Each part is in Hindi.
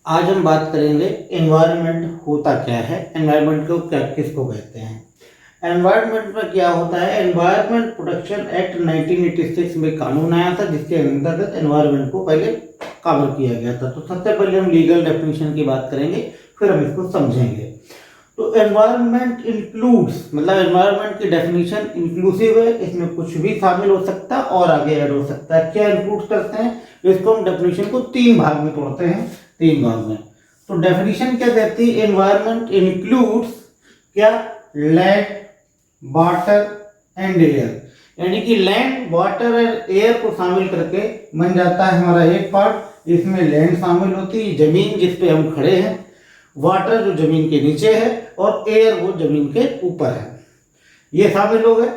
आज हम बात करेंगे एनवायरनमेंट होता क्या है, एनवायरनमेंट को क्या किसको कहते हैं। एनवायरनमेंट में क्या होता है, एनवायरनमेंट प्रोटेक्शन एक्ट 1986 में कानून आया था जिसके अंतर्गत एनवायरनमेंट को पहले कवर किया गया था। तो सबसे पहले हम लीगल डेफिनेशन की बात करेंगे, फिर हम इसको समझेंगे। तो एनवायरनमेंट इंक्लूड्स, मतलब एनवायरनमेंट की डेफिनेशन इंक्लूसिव है, इसमें कुछ भी शामिल हो सकता है और आगे ऐड हो सकता है। क्या इंक्लूड करते हैं, इसको हम डेफिनेशन को तीन भाग में तोड़ते हैं, तीन भाग में। तो डेफिनेशन क्या कहती है, एनवायरनमेंट इंक्लूड्स क्या, लैंड, वाटर एंड एयर, यानी कि लैंड, वाटर और एयर को शामिल करके बन जाता है हमारा एक पार्ट। इसमें लैंड शामिल होती है, जमीन जिस पे हम खड़े हैं, वाटर जो जमीन के नीचे है, और एयर वो जमीन के ऊपर है, ये शामिल हो गए।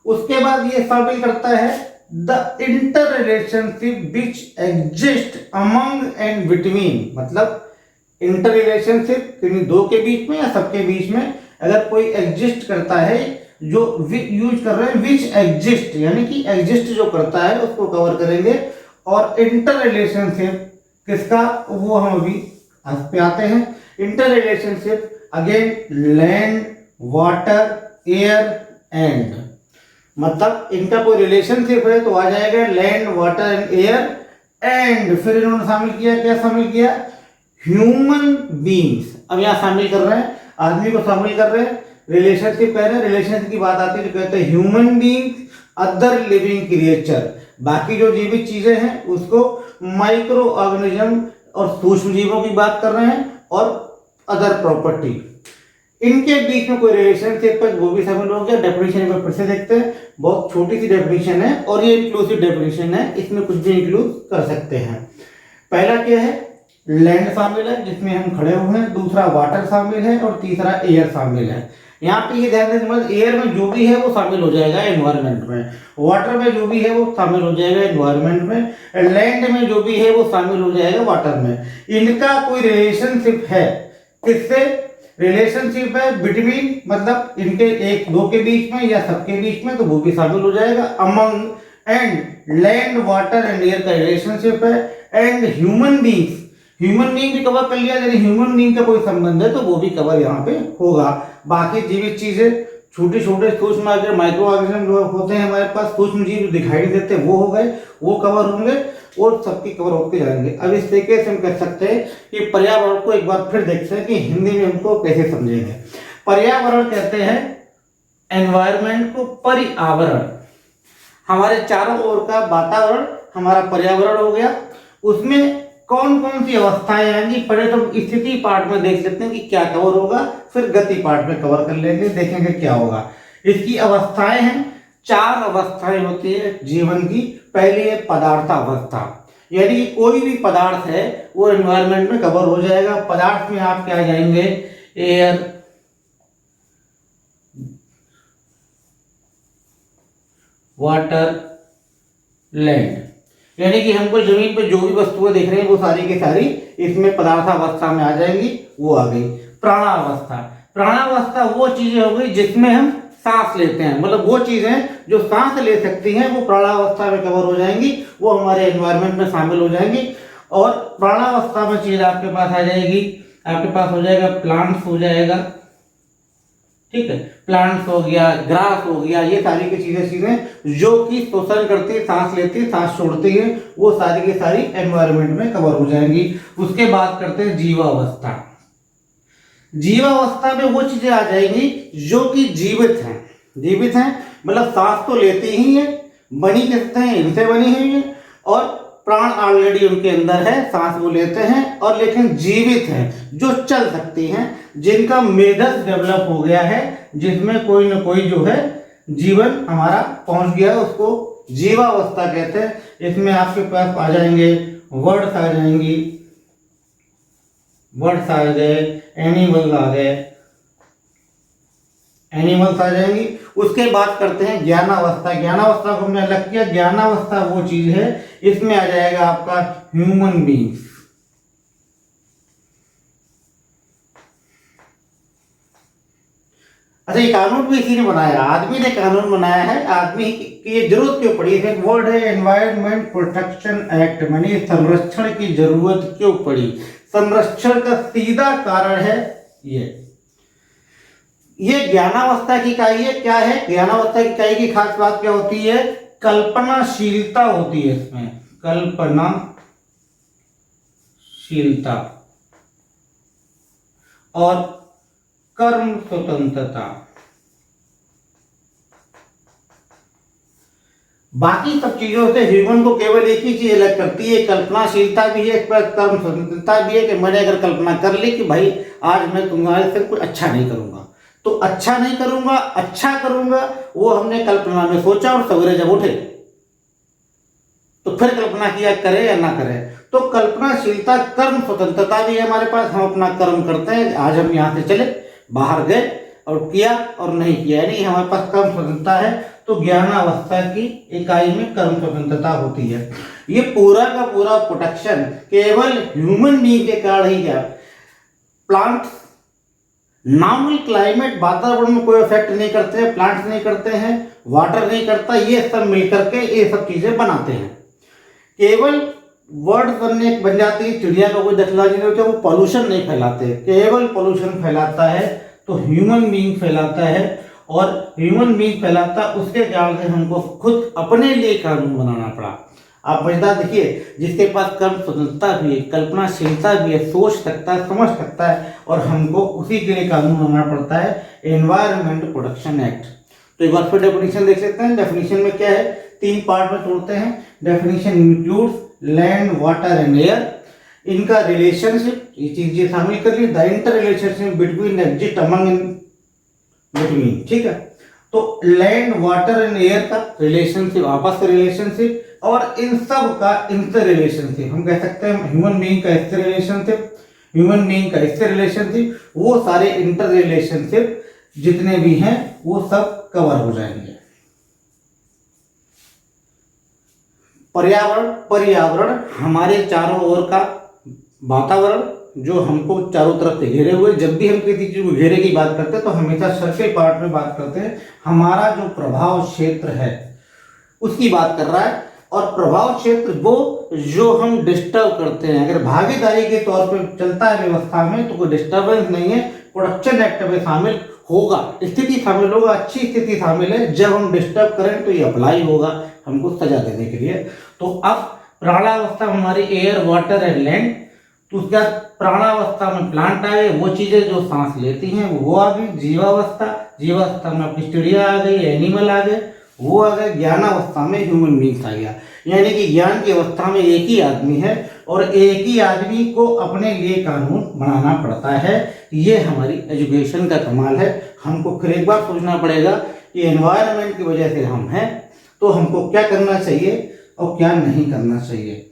उसके बाद ये शामिल करता है the inter relationship which exist among and between, मतलब इंटर रिलेशनशिप किन्हीं दो के बीच में या सबके बीच में अगर कोई एग्जिस्ट करता है, जो यूज कर रहे हैं विच एग्जिस्ट, यानी कि एग्जिस्ट जो करता है उसको कवर करेंगे। और इंटर रिलेशनशिप किसका, वो हम अभी पे आते हैं। Inter relationship again land, water, air and, मतलब इनका कोई रिलेशनशिप है तो आ जाएगा land, water and air and, फिर इन्होंने शामिल किया, क्या शामिल किया, ह्यूमन बीइंग्स। अब यहाँ शामिल कर रहे हैं, आदमी को शामिल कर रहे हैं, रिलेशनशिप कह रहे हैं, रिलेशनशिप की बात आती है तो कहते हैं human beings, other living creature, बाकी जो जीवित चीजें हैं उसको, माइक्रो ऑर्गेनिज्म और सूक्ष्म जीवों की बात कर रहे हैं, और अदर प्रॉपर्टी, इनके बीच में कोई रिलेशनशिप है वो भी शामिल हो गया। डेफिनेशन में फिर से देखते हैं, बहुत छोटी सी डेफिनेशन है और ये इंक्लूसिव डेफिनेशन है, इसमें कुछ भी इंक्लूड कर सकते हैं। पहला क्या है, लैंड शामिल है जिसमें हम खड़े हुए हैं, दूसरा वाटर शामिल है और तीसरा एयर शामिल है। यहाँ पे ये ध्यान दें, एयर में जो भी है वो शामिल हो जाएगा एनवायरनमेंट में, वाटर में जो भी है वो शामिल हो जाएगा एनवायरनमेंट में, लैंड में जो भी है वो शामिल हो जाएगा वाटर में। इनका कोई रिलेशनशिप है, किससे रिलेशनशिप है, बिटवीन, मतलब इनके एक दो के बीच में या सबके बीच में, तो वो भी शामिल हो जाएगा। Among and land, water and air का रिलेशनशिप है, and human beings, human being भी कवर कर लिया, यदि ह्यूमन बीइंग का कोई संबंध है तो वो भी कवर यहाँ पे होगा। बाकी जीवित चीजें, छोटे छोटे सूक्ष्म माइक्रो ऑर्गेनिज्म जो होते हैं हमारे पास, सूक्ष्म जीव दिखाई नहीं देते, वो हो गए, वो कवर होंगे और सबकी कवर होते जाएंगे। अब इस तरीके से हम कह सकते हैं कि पर्यावरण को एक बार फिर देखते हैं कि हिंदी में हमको कैसे समझेंगे। पर्यावरण कहते हैं एनवायरनमेंट को, पर्यावरण हमारे चारों ओर का वातावरण हमारा पर्यावरण हो गया। उसमें कौन कौन सी अवस्थाएं आएंगी, पहले तो स्थिति पार्ट में देख लेते हैं कि क्या कवर होगा, फिर गति पार्ट में कवर कर लेंगे, देखेंगे क्या होगा। इसकी अवस्थाएं हैं, चार अवस्थाएं होती है जीवन की। पहली है पदार्थ अवस्था, यानी कोई भी पदार्थ है वो एनवायरनमेंट में कवर हो जाएगा। पदार्थ में आप क्या जाएंगे, एयर, वाटर, लैंड, यानी कि हमको जमीन पे जो भी वस्तुएं देख रहे हैं वो सारी की सारी इसमें पदार्थावस्था में आ जाएंगी, वो आ गई। प्राणावस्था, प्राणावस्था वो चीजें हो गई जिसमें हम सांस लेते हैं, मतलब वो चीजें जो सांस ले सकती हैं वो प्राणावस्था में कवर हो जाएंगी, वो हमारे एनवायरनमेंट में शामिल हो जाएंगी। और प्राणावस्था में चीज आपके पास आ जाएगी, आपके पास हो जाएगा प्लांट्स हो जाएगा, ठीक है, प्लांट्स हो गया, ग्रास हो गया, ये सारी की चीजें जो कि शोषण करती है, सांस लेती है, सांस छोड़ती है, वो सारी की सारी एनवायरनमेंट में कवर हो जाएंगी। उसके बाद करते हैं जीवावस्था। जीवावस्था में वो चीजें आ जाएंगी जो कि जीवित हैं, जीवित हैं मतलब सांस तो लेती ही है, बनी किससे हैं, इनसे बनी हुई है, और प्राण ऑलरेडी उनके अंदर है, सांस वो लेते हैं, और लेकिन जीवित हैं, जो चल सकती हैं, जिनका मेधस डेवलप हो गया है, जिसमें कोई ना कोई जो है जीवन हमारा पहुंच गया है, उसको जीवावस्था कहते हैं। इसमें आपके पास आ जाएंगे वर्ड्स आ जाएंगी, वर्ड्स आ गए, एनिमल्स आ गए, एनिमल्स आ जाएंगी। उसके बाद करते हैं ज्ञानावस्था। ज्ञानावस्था को हमने अलग किया, ज्ञानावस्था वो चीज है, इसमें आ जाएगा आपका ह्यूमन बीइंग्स। अच्छा, ये कानून भी इसी ने बनाया, आदमी ने कानून बनाया है। आदमी की ये जरूरत क्यों पड़ी, एक वर्ड है एनवायरनमेंट प्रोटेक्शन एक्ट, मानी संरक्षण की जरूरत क्यों पड़ी। संरक्षण का सीधा कारण है ये ज्ञानावस्था की इकाई है। क्या है ज्ञानावस्था की इकाई की खास बात क्या होती है? कल्पनाशीलता होती है इसमें, कल्पनाशीलता और कर्म स्वतंत्रता। बाकी सब चीजों से ह्यूमन को केवल एक ही चीज अलग करती है, कल्पनाशीलता भी है, कर्म स्वतंत्रता भी है कि मैंने अगर कल्पना कर ली कि भाई आज मैं तुम्हारे से कुछ अच्छा नहीं करूंगा, तो अच्छा नहीं करूंगा, अच्छा करूंगा, वो हमने कल्पना में सोचा और सवेरे जब उठे तो फिर कल्पना किया, करे या ना करे। तो कल्पनाशीलता, कर्म स्वतंत्रता भी है हमारे पास, हम अपना कर्म करते हैं। आज हम यहाँ से चले, बाहर गए और किया और नहीं किया, यानी हमारे पास कर्म स्वतंत्रता है। तो ज्ञानावस्था की इकाई में कर्म स्वतंत्रता होती है। ये पूरा का पूरा प्रोटेक्शन केवल ह्यूमन बीइंग के कारण ही क्या, प्लांट्स नॉर्मल क्लाइमेट वातावरण में कोई इफेक्ट नहीं करते हैं, प्लांट्स नहीं करते हैं, वाटर नहीं करता, ये सब मिलकर के ये सब चीजें बनाते हैं। केवल वर्ड बन जाती है, चिड़िया का कोई दखला नहीं होता, वो पॉल्यूशन नहीं फैलाते, केवल पॉल्यूशन फैलाता है तो ह्यूमन बीइंग फैलाता है। और ह्यूमन बीइंग फैलाता, उसके कारण से हमको खुद अपने लिए कानून बनाना पड़ा। आप मजेदार देखिए, जिसके पास कर्म स्वतंत्रता भी है, कल्पनाशीलता भी है, सोच सकता है, समझ सकता है, और हमको उसी के लिए कानून बनाना पड़ता है, एनवायरमेंट प्रोटेक्शन एक्ट। तो एक बार फिर डेफिनेशन देख लेते हैं। डेफिनेशन में क्या है, 3 पार्ट में तोड़ते हैं। Definition includes land, water and air, इनका रिलेशनशिप, ये चीजें शामिल कर ली। The inter relationship between exist among in between, ठीक है। तो लैंड, वाटर एंड एयर का रिलेशनशिप, आपस का रिलेशनशिप, और इन सब का इंटर रिलेशनशिप, हम कह सकते हैं ह्यूमन बीइंग का इससे रिलेशनशिप, ह्यूमन बीइंग का इससे रिलेशनशिप, वो सारे इंटर रिलेशनशिप जितने भी हैं वो सब कवर हो जाएंगे। पर्यावरण, पर्यावरण हमारे चारों ओर का वातावरण जो हमको चारों तरफ से घेरे हुए। जब भी हम किसी चीज को घेरे की बात करते हैं तो हमेशा सर्कल पार्ट में बात करते हैं। हमारा जो प्रभाव क्षेत्र है उसकी बात कर रहा है, और प्रभाव क्षेत्र वो जो हम डिस्टर्ब करते हैं। अगर भागीदारी के तौर पर चलता है व्यवस्था में तो कोई डिस्टर्बेंस नहीं है, प्रोडक्शन एक्ट में शामिल होगा, स्थिति शामिल होगा, अच्छी स्थिति शामिल है। जब हम डिस्टर्ब करें तो ये अप्लाई होगा हमको सजा देने के लिए। तो अब प्राणावस्था में हमारी एयर, वाटर एंड लैंड, तो उसके बाद प्राणावस्था में प्लांट आ गए, वो चीजें जो सांस लेती हैं वो आ गई। जीवावस्था, जीवावस्था में अपनी चिड़िया आ गई, एनिमल आ गए, वो आ गए। ज्ञानावस्था में ह्यूमन बीइंग्स आ गया, यानी कि ज्ञान की अवस्था में एक ही आदमी है और एक ही आदमी को अपने लिए कानून बनाना पड़ता है। ये हमारी एजुकेशन का कमाल है। हमको फिर एक बार सोचना पड़ेगा कि एनवायरनमेंट की वजह से हम हैं, तो हमको क्या करना चाहिए और क्या नहीं करना चाहिए।